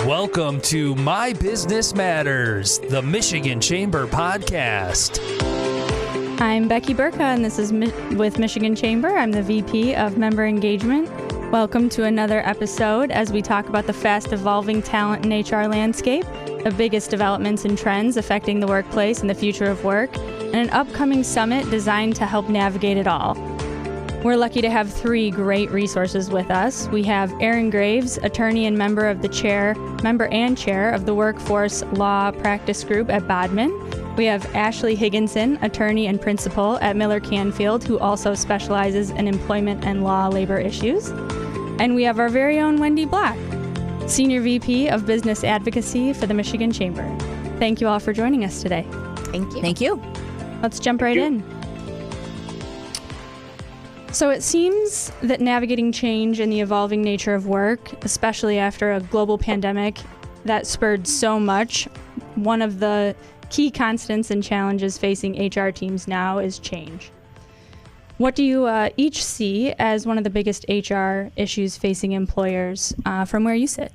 Welcome to My Business Matters, the Michigan Chamber podcast. I'm Becky Burtka, and this is with Michigan Chamber. I'm the VP of Member Engagement. Welcome to another episode as we talk about the fast-evolving talent and HR landscape, the biggest developments and trends affecting the workplace and the future of work, and an upcoming summit designed to help navigate it all. We're lucky to have three great resources with us. We have Erin Graves, attorney and member and chair of the Workforce Law Practice Group at Bodman. We have Ashley Higginson, attorney and principal at Miller Canfield, who also specializes in employment and labor issues. And we have our very own Wendy Black, Senior VP of Business Advocacy for the Michigan Chamber. Thank you all for joining us today. Thank you. Thank you. Let's jump right in. So it seems that navigating change and the evolving nature of work, especially after a global pandemic that spurred so much, one of the key constants and challenges facing HR teams now is change. What do you each see as one of the biggest HR issues facing employers from where you sit?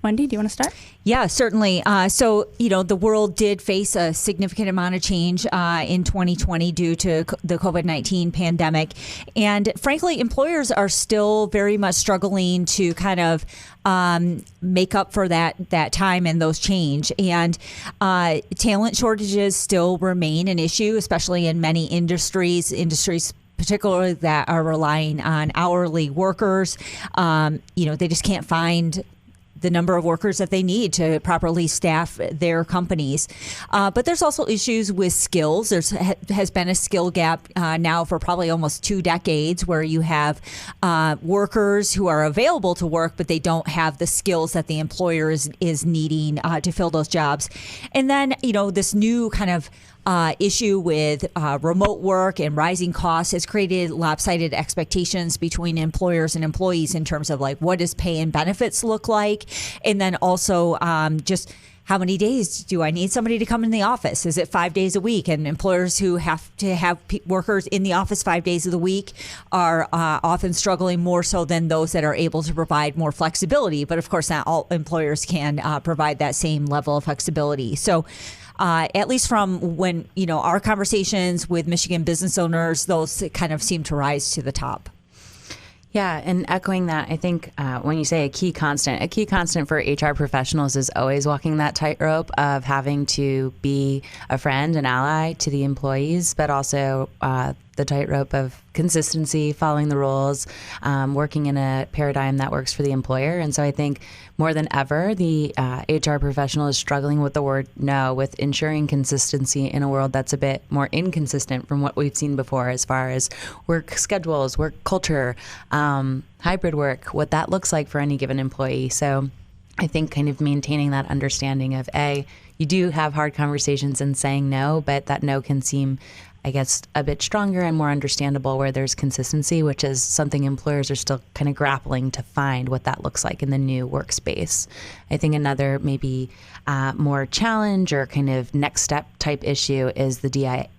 Wendy, do you want to start? Yeah, certainly. So, the world did face a significant amount of change in 2020 due to the COVID-19 pandemic. And frankly, employers are still very much struggling to kind of make up for that time and those change. And talent shortages still remain an issue, especially in many industries particularly that are relying on hourly workers. They just can't find the number of workers that they need to properly staff their companies. But there's also issues with skills. There has been a skill gap now for probably almost 2 decades where you have workers who are available to work, but they don't have the skills that the employer is needing to fill those jobs. And then, this new kind of issue with remote work and rising costs has created lopsided expectations between employers and employees in terms of like what does pay and benefits look like, and then also just how many days do I need somebody to come in the office? Is it 5 days a week? And employers who have to have workers in the office 5 days of the week are often struggling more so than those that are able to provide more flexibility. But of course, not all employers can provide that same level of flexibility. So at least from when, our conversations with Michigan business owners, those kind of seem to rise to the top. Yeah, and echoing that, I think when you say a key constant for HR professionals is always walking that tightrope of having to be a friend, an ally to the employees, but also the tightrope of consistency, following the rules, working in a paradigm that works for the employer. And so I think more than ever, the HR professional is struggling with the word no, with ensuring consistency in a world that's a bit more inconsistent from what we've seen before as far as work schedules, work culture, hybrid work, what that looks like for any given employee. So I think kind of maintaining that understanding of you do have hard conversations and saying no, but that no can seem, I guess, a bit stronger and more understandable where there's consistency, which is something employers are still kind of grappling to find what that looks like in the new workspace. I think another maybe more challenge or kind of next step type issue is the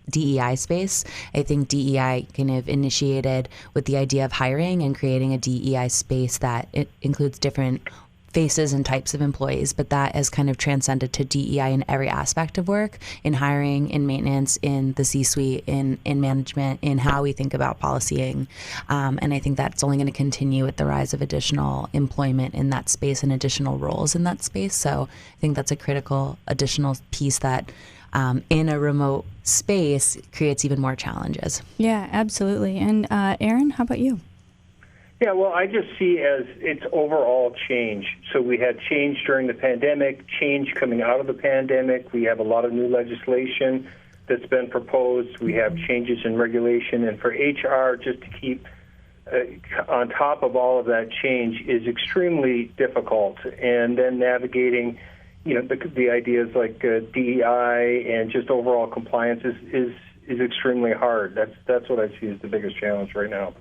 DEI space. I think DEI kind of initiated with the idea of hiring and creating a DEI space that it includes different faces and types of employees, but that has kind of transcended to DEI in every aspect of work, in hiring, in maintenance, in the C-suite, in management, in how we think about policying. And I think that's only going to continue with the rise of additional employment in that space and additional roles in that space. So I think that's a critical additional piece that in a remote space creates even more challenges. Yeah, absolutely. And Erin, how about you? Yeah, well, I just see as it's overall change. So we had change during the pandemic, change coming out of the pandemic. We have a lot of new legislation that's been proposed. We have changes in regulation. And for HR, just to keep on top of all of that change is extremely difficult. And then navigating, the ideas like DEI and just overall compliance is extremely hard. That's what I see as the biggest challenge right now.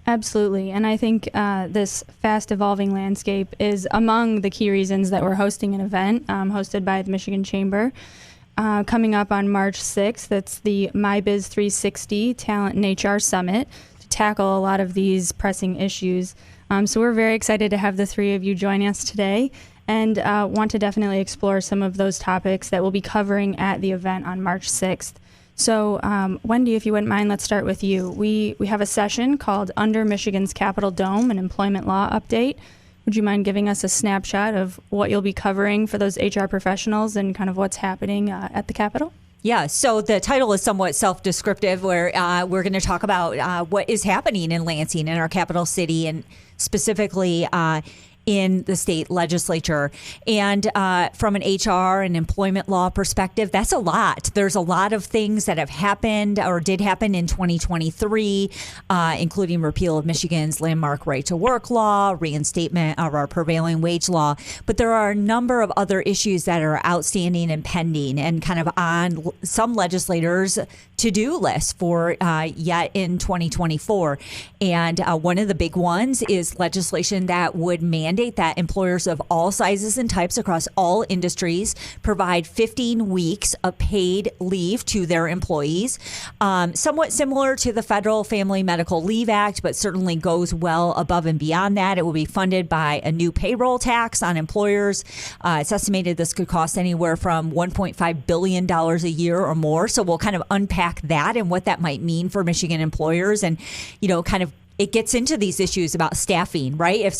Absolutely. And I think this fast evolving landscape is among the key reasons that we're hosting an event hosted by the Michigan Chamber coming up on March 6th. That's the MyBiz 360 Talent and HR Summit to tackle a lot of these pressing issues. So we're very excited to have the three of you join us today. and want to definitely explore some of those topics that we'll be covering at the event on March 6th. So, Wendy, if you wouldn't mind, let's start with you. We have a session called Under Michigan's Capitol Dome, an employment law update. Would you mind giving us a snapshot of what you'll be covering for those HR professionals and kind of what's happening at the Capitol? Yeah, so the title is somewhat self-descriptive, where we're going to talk about what is happening in Lansing, in our capital city, and specifically in the state legislature. And from an HR and employment law perspective, that's a lot. There's a lot of things that have happened or did happen in 2023, including repeal of Michigan's landmark right to work law, reinstatement of our prevailing wage law. But there are a number of other issues that are outstanding and pending and kind of on some legislators' to-do list for yet in 2024. And one of the big ones is legislation that would mandate that employers of all sizes and types across all industries provide 15 weeks of paid leave to their employees. Somewhat similar to the Federal Family Medical Leave Act, but certainly goes well above and beyond that. It will be funded by a new payroll tax on employers. It's estimated this could cost anywhere from $1.5 billion a year or more. So we'll kind of unpack that and what that might mean for Michigan employers, and, you know, kind of it gets into these issues about staffing, right? If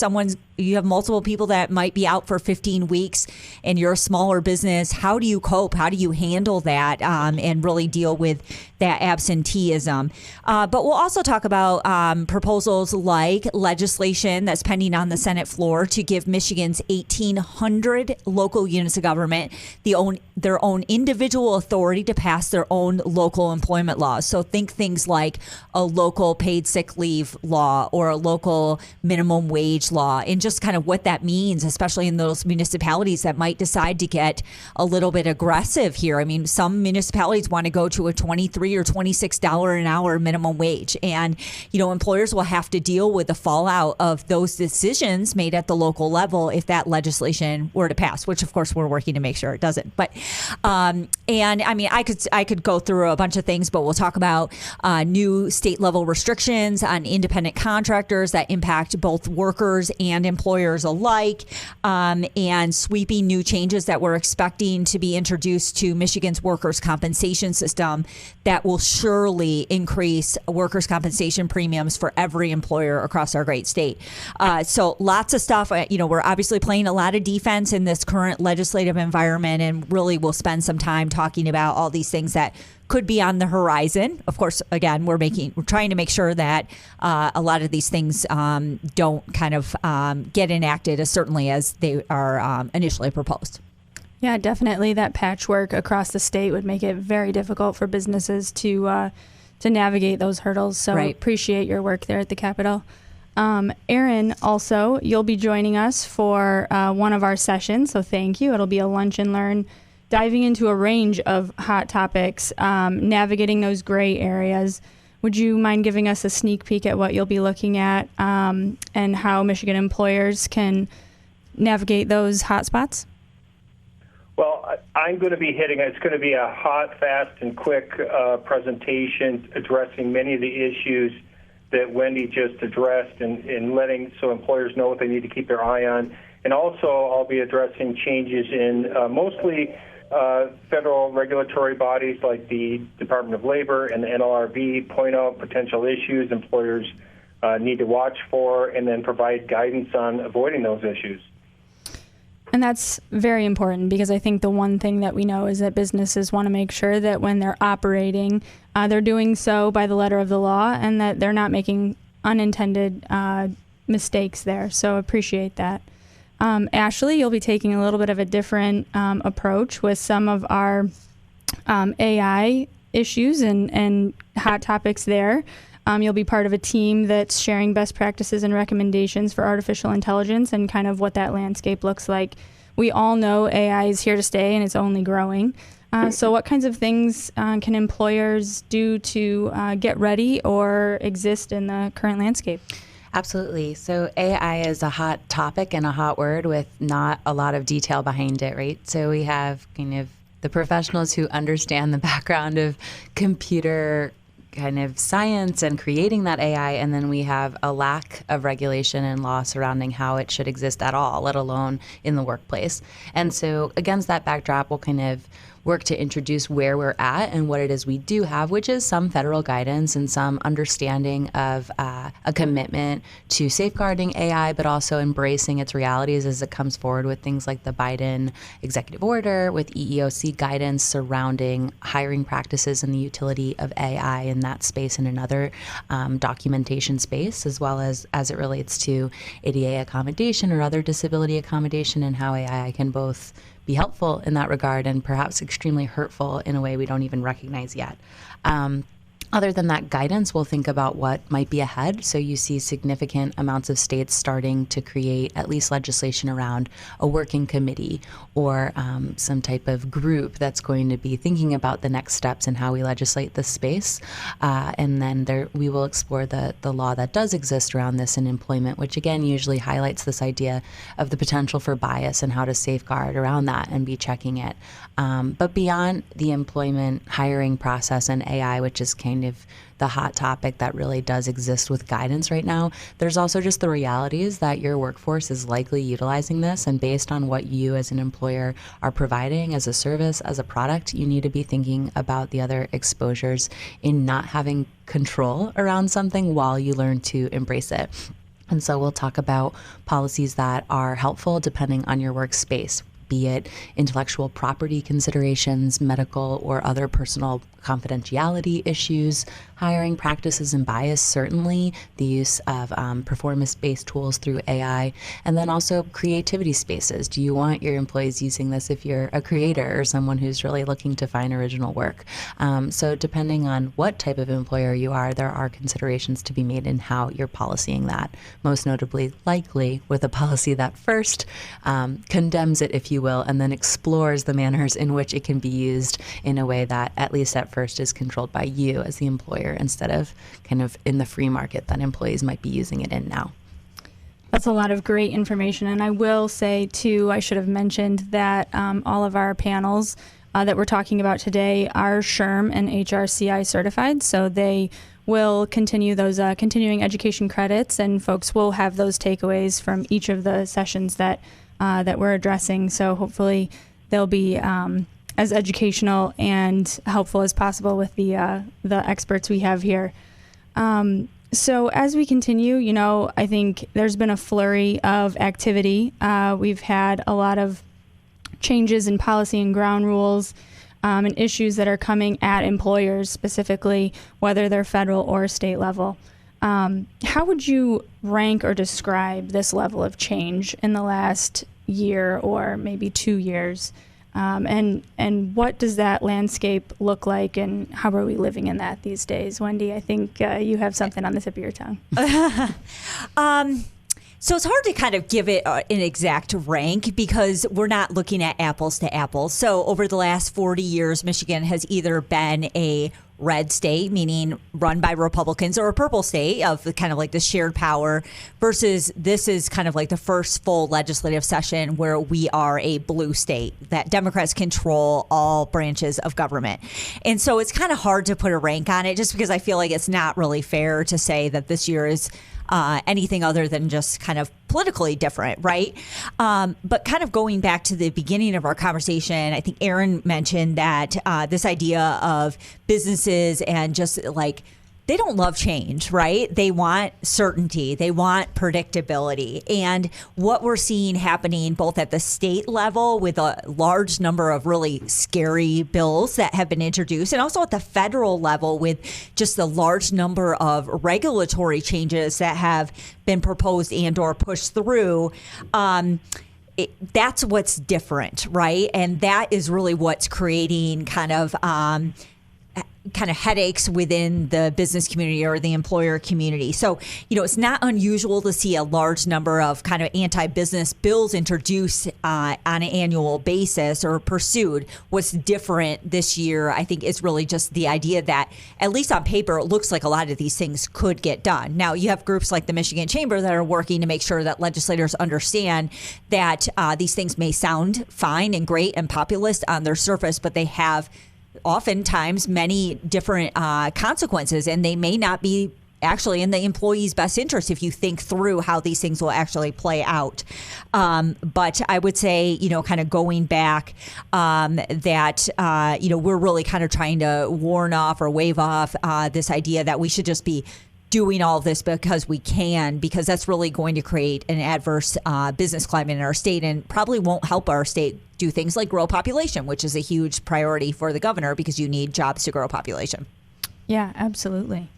you have multiple people that might be out for 15 weeks and you're a smaller business, how do you cope? How do you handle that and really deal with that absenteeism? But we'll also talk about proposals like legislation that's pending on the Senate floor to give Michigan's 1,800 local units of government their own individual authority to pass their own local employment laws. So think things like a local paid sick leave law or a local minimum wage law, and just kind of what that means, especially in those municipalities that might decide to get a little bit aggressive here. I mean, some municipalities want to go to a $23 or $26 an hour minimum wage, and, you know, employers will have to deal with the fallout of those decisions made at the local level if that legislation were to pass, which of course we're working to make sure it doesn't. But and I mean, I could go through a bunch of things, but we'll talk about new state level restrictions on independent contractors that impact both workers and employers alike, and sweeping new changes that we're expecting to be introduced to Michigan's workers' compensation system that will surely increase workers' compensation premiums for every employer across our great state. So lots of stuff. You know, we're obviously playing a lot of defense in this current legislative environment, and really we'll spend some time talking about all these things that could be on the horizon. Of course, again, we're trying to make sure that a lot of these things don't kind of get enacted as certainly as they are initially proposed. Yeah, definitely. That patchwork across the state would make it very difficult for businesses to navigate those hurdles. So Right. Appreciate your work there at the Capitol. Erin, also, you'll be joining us for one of our sessions, so thank you. It'll be a lunch and learn, diving into a range of hot topics, navigating those gray areas. Would you mind giving us a sneak peek at what you'll be looking at and how Michigan employers can navigate those hot spots? Well, I'm going to be it's going to be a hot, fast, and quick presentation addressing many of the issues that Wendy just addressed, and letting so employers know what they need to keep their eye on. And also, I'll be addressing changes in mostly federal regulatory bodies like the Department of Labor and the NLRB, point out potential issues employers need to watch for, and then provide guidance on avoiding those issues. And that's very important, because I think the one thing that we know is that businesses want to make sure that when they're operating, they're doing so by the letter of the law, and that they're not making unintended mistakes there. So appreciate that. Ashley, you'll be taking a little bit of a different approach with some of our AI issues and hot topics there. You'll be part of a team that's sharing best practices and recommendations for artificial intelligence and kind of what that landscape looks like. We all know AI is here to stay, and it's only growing. So what kinds of things can employers do to get ready or exist in the current landscape? Absolutely. So AI is a hot topic and a hot word with not a lot of detail behind it, right? So we have kind of the professionals who understand the background of computer kind of science and creating that AI, and then we have a lack of regulation and law surrounding how it should exist at all, let alone in the workplace. And so against that backdrop, we'll kind of work to introduce where we're at and what it is we do have, which is some federal guidance and some understanding of a commitment to safeguarding AI, but also embracing its realities as it comes forward with things like the Biden executive order, with EEOC guidance surrounding hiring practices and the utility of AI in that space and another documentation space, as well as it relates to ADA accommodation or other disability accommodation, and how AI can both be helpful in that regard and perhaps extremely hurtful in a way we don't even recognize yet. Other than that guidance, we'll think about what might be ahead. So you see significant amounts of states starting to create at least legislation around a working committee or some type of group that's going to be thinking about the next steps and how we legislate this space. And then we will explore the law that does exist around this in employment, which again usually highlights this idea of the potential for bias and how to safeguard around that and be checking it. But beyond the employment hiring process and AI, which is kind of the hot topic that really does exist with guidance right now, there's also just the realities that your workforce is likely utilizing this, and based on what you as an employer are providing as a service, as a product, you need to be thinking about the other exposures in not having control around something while you learn to embrace it. And so we'll talk about policies that are helpful depending on your workspace, be it intellectual property considerations, medical or other personal confidentiality issues, hiring practices and bias, certainly the use of performance-based tools through AI, and then also creativity spaces. Do you want your employees using this if you're a creator or someone who's really looking to find original work? So depending on what type of employer you are, there are considerations to be made in how you're policying that, most notably likely with a policy that first condemns it, if you will, and then explores the manners in which it can be used in a way that, at least at first, is controlled by you as the employer instead of kind of in the free market that employees might be using it in now. That's a lot of great information. And I will say, too, I should have mentioned that all of our panels that we're talking about today are SHRM and HRCI certified. So they will continue those continuing education credits, and folks will have those takeaways from each of the sessions that we're addressing. So hopefully they'll be as educational and helpful as possible with the experts we have here. So as we continue, I think there's been a flurry of activity. We've had a lot of changes in policy and ground rules and issues that are coming at employers specifically, whether they're federal or state level. How would you rank or describe this level of change in the last year or maybe 2 years? And what does that landscape look like, and how are we living in that these days? Wendy, I think you have something on the tip of your tongue. So it's hard to kind of give it an exact rank because we're not looking at apples to apples. So over the last 40 years, Michigan has either been a red state, meaning run by Republicans, or a purple state of kind of like the shared power, versus this is kind of like the first full legislative session where we are a blue state, that Democrats control all branches of government. And so it's kind of hard to put a rank on it, just because I feel like it's not really fair to say that this year is anything other than just kind of politically different, right? But kind of going back to the beginning of our conversation, I think Aaron mentioned that this idea of businesses and just like, they don't love change, right? They want certainty. They want predictability. And what we're seeing happening both at the state level with a large number of really scary bills that have been introduced, and also at the federal level with just a large number of regulatory changes that have been proposed and or pushed through, that's what's different, right? And that is really what's creating kind of headaches within the business community or the employer community. So, it's not unusual to see a large number of kind of anti-business bills introduced on an annual basis or pursued. What's different this year, I think, is really just the idea that, at least on paper, it looks like a lot of these things could get done. Now, you have groups like the Michigan Chamber that are working to make sure that legislators understand that these things may sound fine and great and populist on their surface, but they have oftentimes many different consequences, and they may not be actually in the employee's best interest if you think through how these things will actually play out. But I would say, kind of going back, that, we're really kind of trying to warn off or wave off this idea that we should just be doing all this because we can, because that's really going to create an adverse business climate in our state and probably won't help our state do things like grow population, which is a huge priority for the governor because you need jobs to grow population. Yeah, absolutely.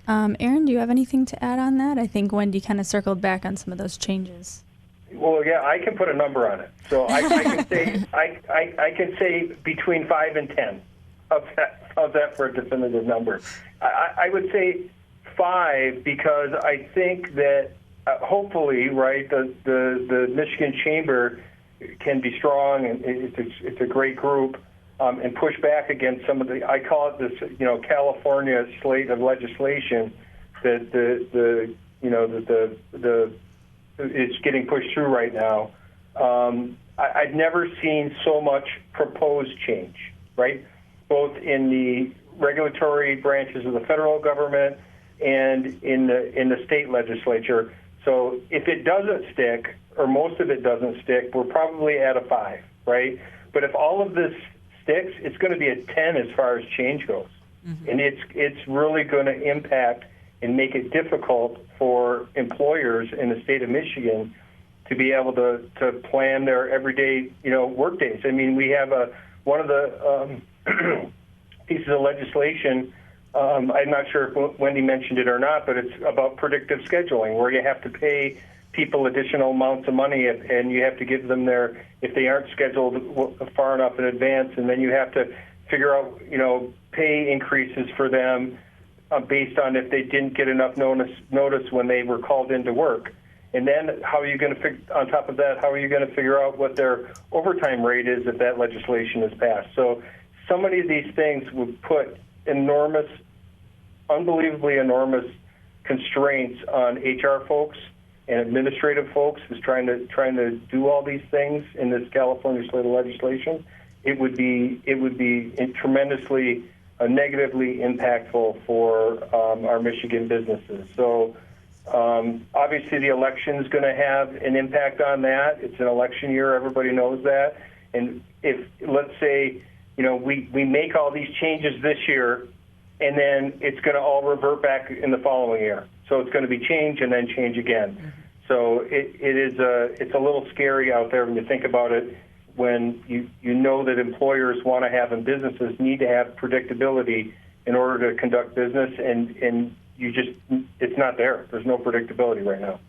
Aaron, do you have anything to add on that? I think Wendy kind of circled back on some of those changes. Well, yeah, I can put a number on it. So I can say I can say between 5 and 10 of that for a definitive number. I would say 5 because I think that hopefully, right, the Michigan Chamber can be strong and it's a great group. And push back against some of the, I call it this, California slate of legislation that it's getting pushed through right now. I've never seen so much proposed change, right? Both in the regulatory branches of the federal government and in the state legislature. So if it doesn't stick, or most of it doesn't stick, we're probably at a 5, right? But if all of this sticks, it's going to be a 10 as far as change goes. Mm-hmm. And it's really going to impact and make it difficult for employers in the state of Michigan to be able to plan their everyday, work days. I mean, we have one of the pieces of legislation, I'm not sure if Wendy mentioned it or not, but it's about predictive scheduling, where you have to pay people additional amounts of money and you have to give them if they aren't scheduled far enough in advance, and then you have to figure out, pay increases for them based on if they didn't get enough notice when they were called into work. And then how are you going to on top of that, how are you going to figure out what their overtime rate is if that legislation is passed? So many of these things would put unbelievably enormous constraints on HR folks and administrative folks who's trying to do all these things in this California slate of legislation. It would be tremendously negatively impactful for our Michigan businesses. So obviously the election is going to have an impact on that. It's an election year, everybody knows that. And if, let's say, we make all these changes this year, and then it's going to all revert back in the following year. So it's going to be change and then change again. Mm-hmm. So it's a little scary out there when you think about it, when you know that employers want to have and businesses need to have predictability in order to conduct business, and it's not there. There's no predictability right now.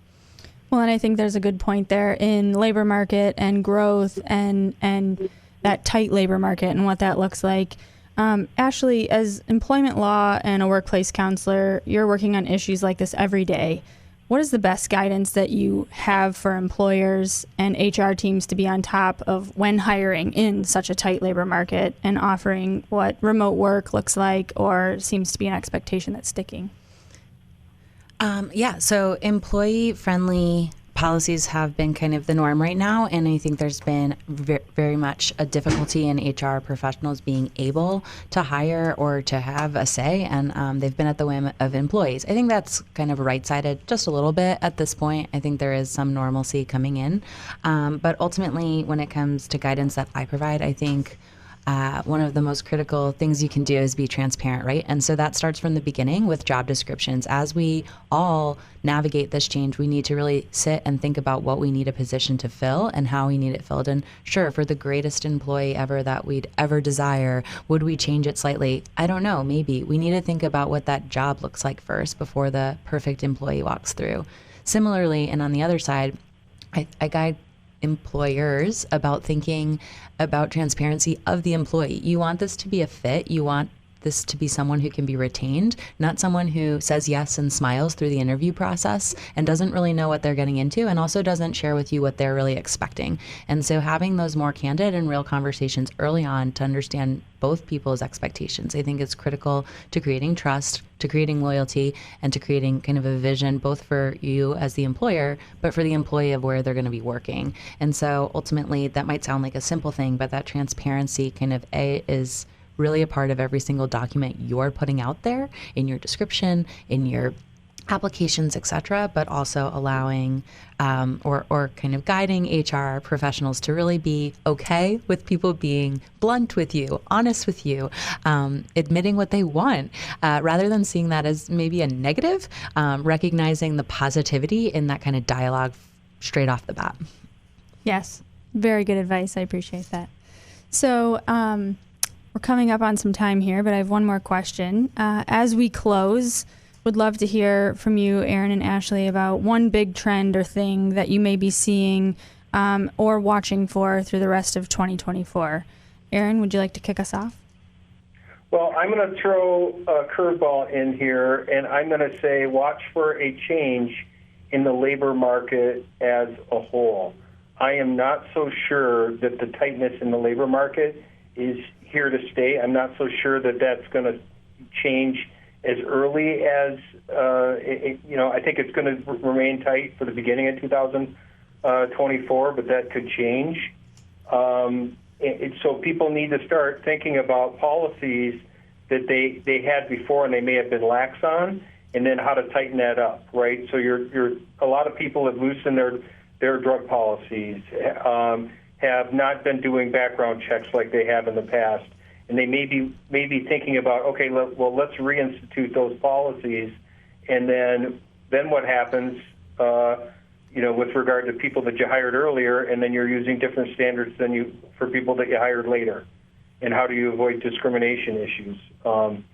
Well, and I think there's a good point there in labor market and growth and that tight labor market and what that looks like. Ashley, as employment law and a workplace counselor, you're working on issues like this every day. What is the best guidance that you have for employers and HR teams to be on top of when hiring in such a tight labor market and offering what remote work looks like or seems to be an expectation that's sticking? So employee-friendly policies have been kind of the norm right now, and I think there's been very much a difficulty in HR professionals being able to hire or to have a say, and they've been at the whim of employees. I think that's kind of right-sided just a little bit at this point. I think there is some normalcy coming in, but ultimately when it comes to guidance that I provide, I think one of the most critical things you can do is be transparent, right? And so that starts from the beginning with job descriptions. As we all navigate this change, we need to really sit and think about what we need a position to fill and how we need it filled. And sure, for the greatest employee ever that we'd ever desire, would we change it slightly? I don't know, maybe. We need to think about what that job looks like first before the perfect employee walks through. Similarly, and on the other side, I guide employers about thinking about transparency of the employee. You want this to be a fit. You want this to be someone who can be retained, not someone who says yes and smiles through the interview process and doesn't really know what they're getting into and also doesn't share with you what they're really expecting. And so having those more candid and real conversations early on to understand both people's expectations, I think is critical to creating trust, to creating loyalty, and to creating kind of a vision both for you as the employer, but for the employee of where they're going to be working. And so ultimately that might sound like a simple thing, but that transparency kind of is really a part of every single document you're putting out there in your description, in your applications, etc., but also allowing or kind of guiding HR professionals to really be okay with people being blunt with you, honest with you, admitting what they want, rather than seeing that as maybe a negative, recognizing the positivity in that kind of dialogue straight off the bat. Yes, very good advice. I appreciate that. So we're coming up on some time here, but I have one more question. As we close, would love to hear from you, Aaron and Ashley, about one big trend or thing that you may be seeing or watching for through the rest of 2024. Aaron, would you like to kick us off? Well, I'm going to throw a curveball in here, and I'm going to say watch for a change in the labor market as a whole. I am not so sure that the tightness in the labor market is here to stay. I'm not so sure that that's going to change as early as, I think it's going to remain tight for the beginning of 2024, but that could change. So people need to start thinking about policies that they had before and they may have been lax on, and then how to tighten that up, right? So a lot of people have loosened their drug policies, have not been doing background checks like they have in the past. And they may be thinking about, okay, let's reinstitute those policies, and then what happens, with regard to people that you hired earlier, and then you're using different standards for people that you hired later, and how do you avoid discrimination issues? And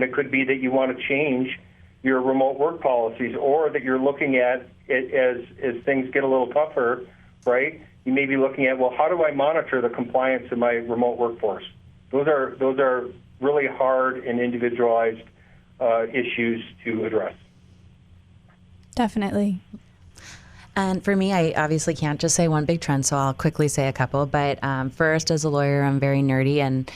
it could be that you want to change your remote work policies, or that you're looking at it as things get a little tougher, right? You may be looking at, well, how do I monitor the compliance of my remote workforce? Those are really hard and individualized issues to address. Definitely. And for me, I obviously can't just say one big trend, so I'll quickly say a couple. But first, as a lawyer, I'm very nerdy and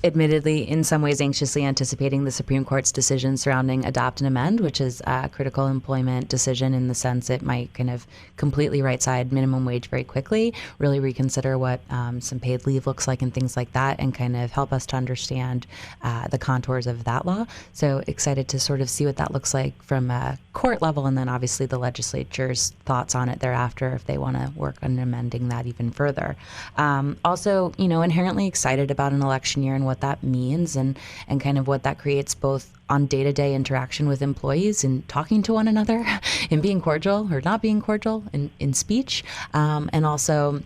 admittedly in some ways anxiously anticipating the Supreme Court's decision surrounding adopt and amend, which is a critical employment decision in the sense it might kind of completely right-side minimum wage very quickly, really reconsider what some paid leave looks like and things like that, and kind of help us to understand the contours of that law. So excited to sort of see what that looks like from a court level, and then obviously the legislature's thoughts on it thereafter if they want to work on amending that even further. Also, inherently excited about an election year and what that means and kind of what that creates both on day-to-day interaction with employees and talking to one another and being cordial or not being cordial in speech, and also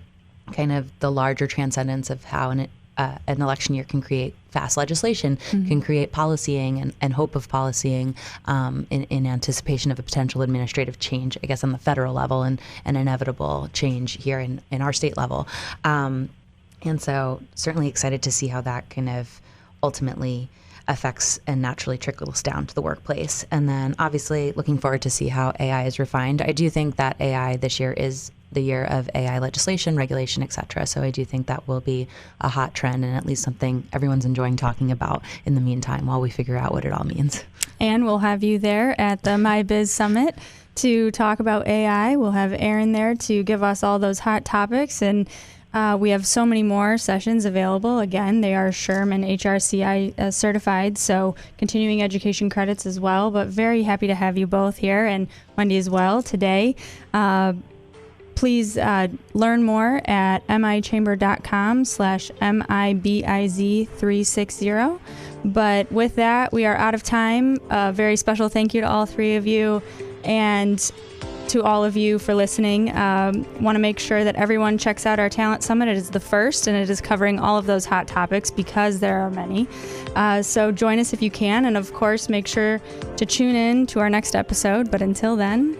kind of the larger transcendence of how an election year can create fast legislation, can create policying and hope of policying in anticipation of a potential administrative change, I guess, on the federal level and an inevitable change here in our state level. And so certainly excited to see how that kind of ultimately affects and naturally trickles down to the workplace. And then obviously looking forward to see how AI is refined. I do think that AI this year is the year of AI legislation, regulation, et cetera. So I do think that will be a hot trend and at least something everyone's enjoying talking about in the meantime while we figure out what it all means. And we'll have you there at the My Biz Summit to talk about AI. We'll have Aaron there to give us all those hot topics, and we have so many more sessions available. Again, they are SHRM and HRCI certified, so continuing education credits as well, but very happy to have you both here, and Wendy as well today. Please learn more at michamber.com/MIBIZ360. But with that, we are out of time. A very special thank you to all three of you, and to all of you for listening. Want to make sure that everyone checks out our Talent Summit. It is the first, and it is covering all of those hot topics because there are many. So join us if you can, and of course, make sure to tune in to our next episode. But until then,